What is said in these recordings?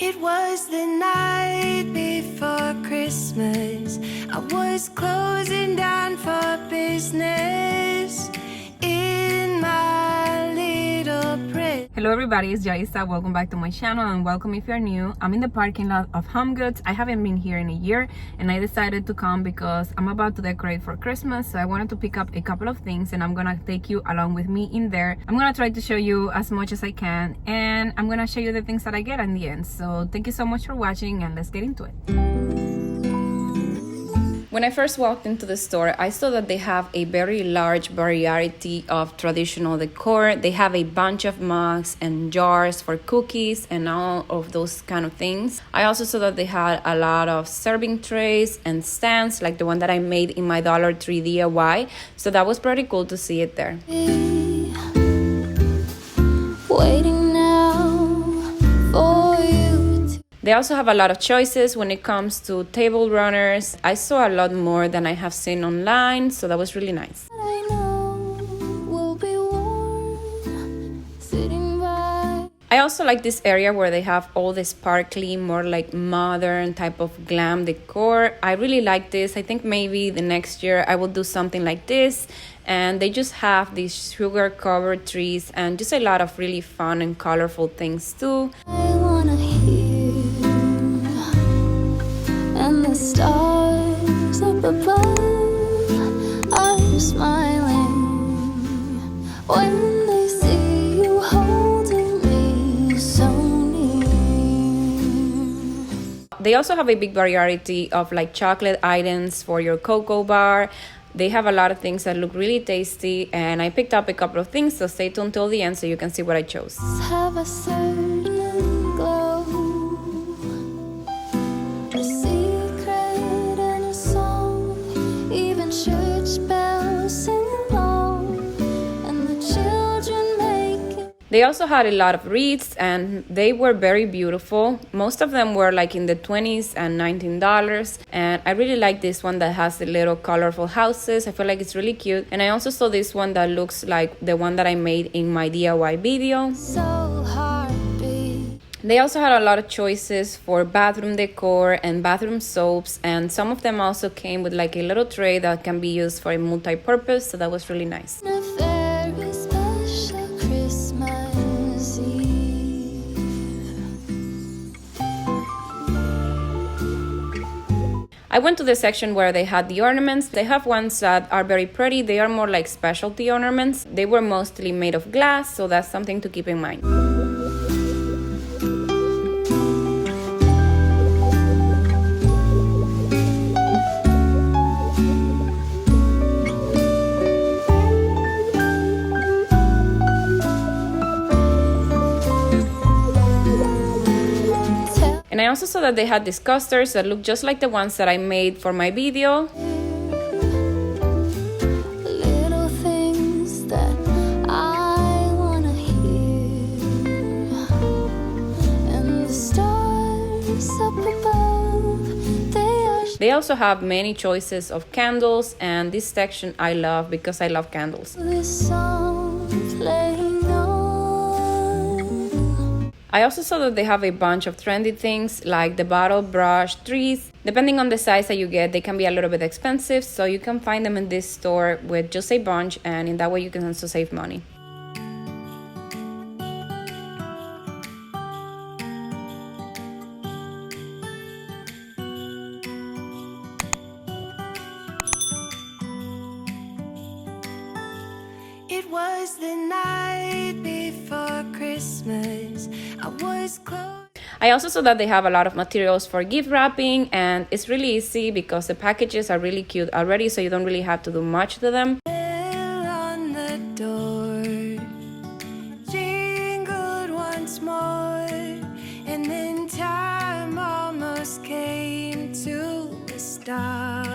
It was the night before Christmas. I was closing down for business in my little prison. Hello everybody, it's Jarisa. Welcome back to my channel and welcome if you're new. I'm in the parking lot of Homegoods. I haven't been here in a year and I decided to come because I'm about to decorate for Christmas. So I wanted to pick up a couple of things and I'm gonna take you along with me in there. I'm gonna try to show you as much as I can and I'm gonna show you the things that I get in the end. So thank you so much for watching and let's get into it. When I first walked into the store, I saw that they have a very large variety of traditional decor. They have a bunch of mugs and jars for cookies and all of those kind of things. I also saw that they had a lot of serving trays and stands like the one that I made in my Dollar Tree DIY. So that was pretty cool to see it there. Waiting now for you. They also have a lot of choices when it comes to table runners. I saw a lot more than I have seen online, so that was really nice. I also like this area where they have all the sparkly, more like modern type of glam decor. I really like this. I think maybe the next year I will do something like this. And they just have these sugar covered trees and just a lot of really fun and colorful things too. And the stars up above are smiling when they see you holding me so near. They also have a big variety of like chocolate items for your cocoa bar. They have a lot of things that look really tasty and I picked up a couple of things, so stay tuned till the end so you can see what I chose. Have a certain glow, a secret and a song, even church bells sing along, and the children make it. They also had a lot of wreaths and they were very beautiful. Most of them were like in the 20s and $19, and I really like this one that has the little colorful houses. I feel like it's really cute. And I also saw this one that looks like the one that I made in my DIY video. They also had a lot of choices for bathroom decor and bathroom soaps, and some of them also came with like a little tray that can be used for a multi-purpose, so that was really nice. I went to the section where they had the ornaments. They have ones that are very pretty. They are more like specialty ornaments. They were mostly made of glass, so that's something to keep in mind. And I also saw that they had these coasters that look just like the ones that I made for my video. Little things that I wanna hear, and the stars up above, they also have many choices of candles, and this section I love because I love candles. This song playing on. I also saw that they have a bunch of trendy things like the bottle brush trees. Depending on the size that you get, they can be a little bit expensive, so you can find them in this store with just a bunch, and in that way you can also save money. It was the night before Christmas. I was close. I also saw that they have a lot of materials for gift wrapping, and it's really easy because the packages are really cute already, so you don't really have to do much to them. On the door, jingled once more, and then time almost came to a stop.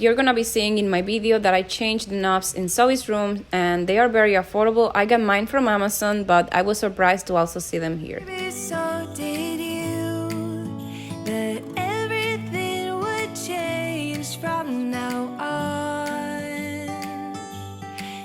You're gonna be seeing in my video that I changed the knobs in Zoe's room and they are very affordable. I got mine from Amazon, but I was surprised to also see them here. So did you, that everything would change from now on.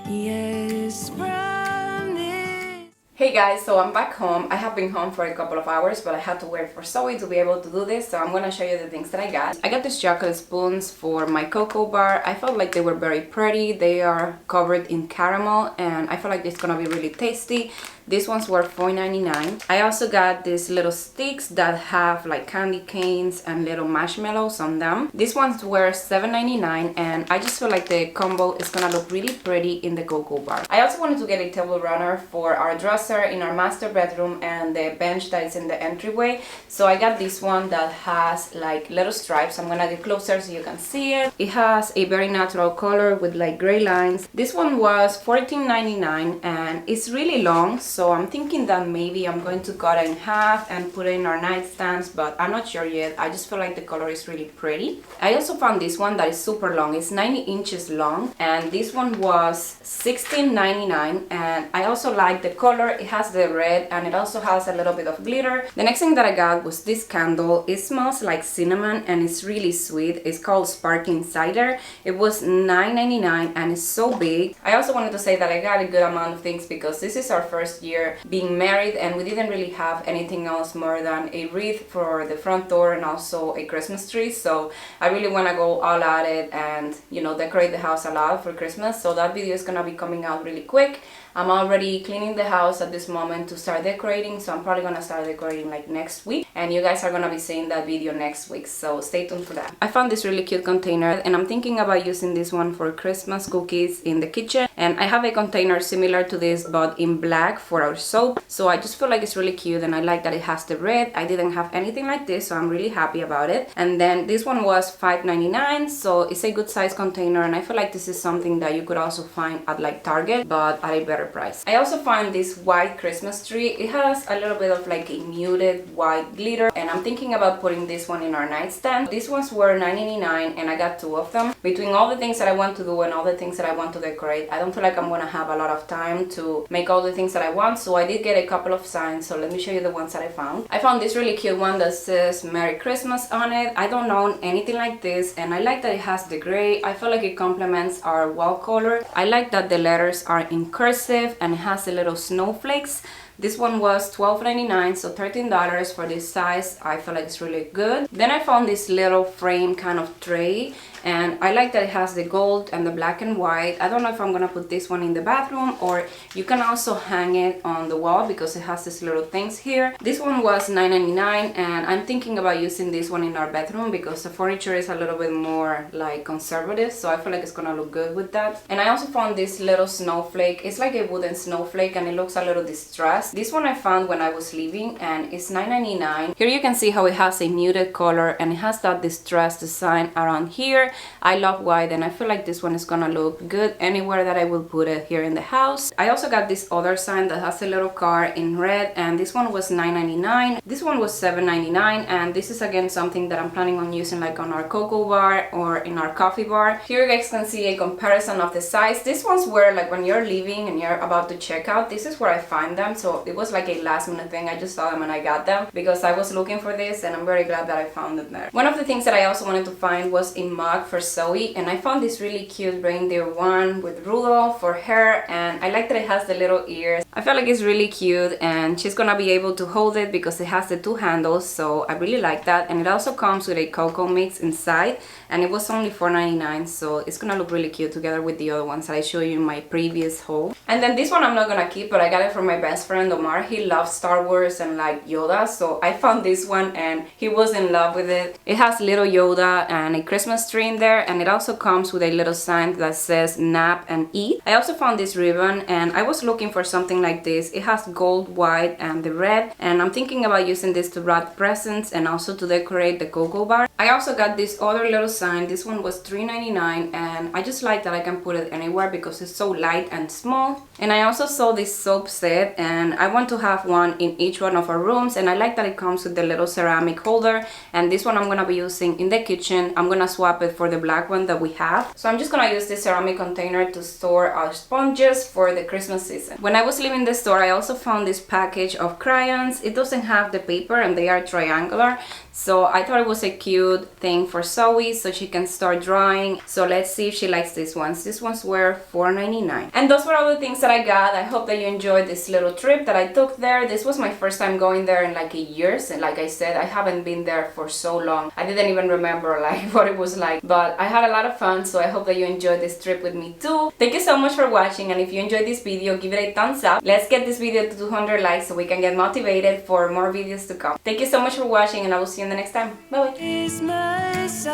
Yes, from this. Hey guys, so I'm back home. I have been home for a couple of hours, but I had to wait for Zoe to be able to do this, so I'm gonna show you the things that I got. I got these chocolate spoons for my cocoa bar. I felt like they were very pretty. They are covered in caramel and I feel like it's gonna be really tasty. These ones were $4.99. I also got these little sticks that have like candy canes and little marshmallows on them. These ones were $7.99 and I just feel like the combo is gonna look really pretty in the cocoa bar. I also wanted to get a table runner for our dresser in our master bedroom and the bench that is in the entryway. So I got this one that has like little stripes. I'm gonna get closer so you can see it. It has a very natural color with like gray lines. This one was $14.99 and it's really long. So I'm thinking that maybe I'm going to cut it in half and put it in our nightstands, but I'm not sure yet. I just feel like the color is really pretty. I also found this one that is super long. It's 90 inches long and this one was $16.99 and I also like the color. It has the red and it also has a little bit of glitter. The next thing that I got was this candle. It smells like cinnamon and it's really sweet. It's called Sparkling Cider. It was $9.99 and it's so big. I also wanted to say that I got a good amount of things because this is our first year being married and we didn't really have anything else more than a wreath for the front door and also a Christmas tree. So I really want to go all at it and, you know, decorate the house a lot for Christmas. So that video is gonna be coming out really quick. I'm already cleaning the house at this moment to start decorating, so I'm probably gonna start decorating like next week and you guys are gonna be seeing that video next week, so stay tuned for that. I found this really cute container and I'm thinking about using this one for Christmas cookies in the kitchen, and I have a container similar to this but in black for our soap, so I just feel like it's really cute and I like that it has the red. I didn't have anything like this, so I'm really happy about it. And then this one was $5.99, so it's a good size container and I feel like this is something that you could also find at like Target but at a better price. I also found this white Christmas tree. It has a little bit of like a muted white glitter and I'm thinking about putting this one in our nightstand. These ones were $9.99 and I got 2 of them. Between all the things that I want to do and all the things that I want to decorate, I don't feel like I'm gonna have a lot of time to make all the things that I want, so I did get a couple of signs, so let me show you the ones that I found. I found this really cute one that says Merry Christmas on it. I don't own anything like this and I like that it has the gray. I feel like it complements our wall color. I like that the letters are in cursive and it has the little snowflakes. This one was $12.99, so $13 for this size. I feel like it's really good. Then I found this little frame kind of tray and I like that it has the gold and the black and white. I don't know if I'm gonna put this one in the bathroom or you can also hang it on the wall because it has these little things here. This one was $9.99 and I'm thinking about using this one in our bedroom because the furniture is a little bit more like conservative, so I feel like it's gonna look good with that. And I also found this little snowflake. It's like a wooden snowflake and it looks a little distressed. This one I found when I was leaving and it's $9.99. Here you can see how it has a muted color and it has that distressed design around here. I love white and I feel like this one is gonna look good anywhere that I will put it here in the house. I also got this other sign that has a little car in red and this one was $9.99. This one was $7.99 and this is again something that I'm planning on using like on our cocoa bar or in our coffee bar. Here you guys can see a comparison of the size. These ones were like when you're leaving and you're about to check out, this is where I find them, so it was like a last minute thing. I just saw them and I got them because I was looking for this and I'm very glad that I found them there. One of the things that I also wanted to find was a mug for Zoe and I found this really cute reindeer one with Rudolph for her and I like that it has the little ears. I feel like it's really cute and she's gonna be able to hold it because it has the 2 handles, so I really like that. And it also comes with a cocoa mix inside and it was only $4.99, so it's gonna look really cute together with the other ones that I showed you in my previous haul. And then this one I'm not gonna keep, but I got it from my best friend Omar. He loves Star Wars and like Yoda, so I found this one and he was in love with it. It has little Yoda and a Christmas tree in there and it also comes with a little sign that says nap and eat. I also found this ribbon and I was looking for something like this. It has gold, white and the red and I'm thinking about using this to wrap presents and also to decorate the cocoa bar. I also got this other little sign. This one was $3.99 and I just like that I can put it anywhere because it's so light and small. And I also saw this soap set and I want to have one in each one of our rooms and I like that it comes with the little ceramic holder, and this one I'm gonna be using in the kitchen. I'm gonna swap it for the black one that we have. So I'm just gonna use this ceramic container to store our sponges for the Christmas season. When I was leaving the store, I also found this package of crayons. It doesn't have the paper and they are triangular, so I thought it was a cute thing for Zoe so she can start drawing. So let's see if she likes these ones. These ones were $4.99. And those were all the things that I got. I hope that you enjoyed this little trip that I took there. This was my first time going there in like a year, and like I said, I haven't been there for so long. I didn't even remember like what it was like, but I had a lot of fun, so I hope that you enjoyed this trip with me too. Thank you so much for watching, and if you enjoyed this video, give it a thumbs up. Let's get this video to 200 likes so we can get motivated for more videos to come. Thank you so much for watching, and I will see you in the next time. Bye bye. Christmas.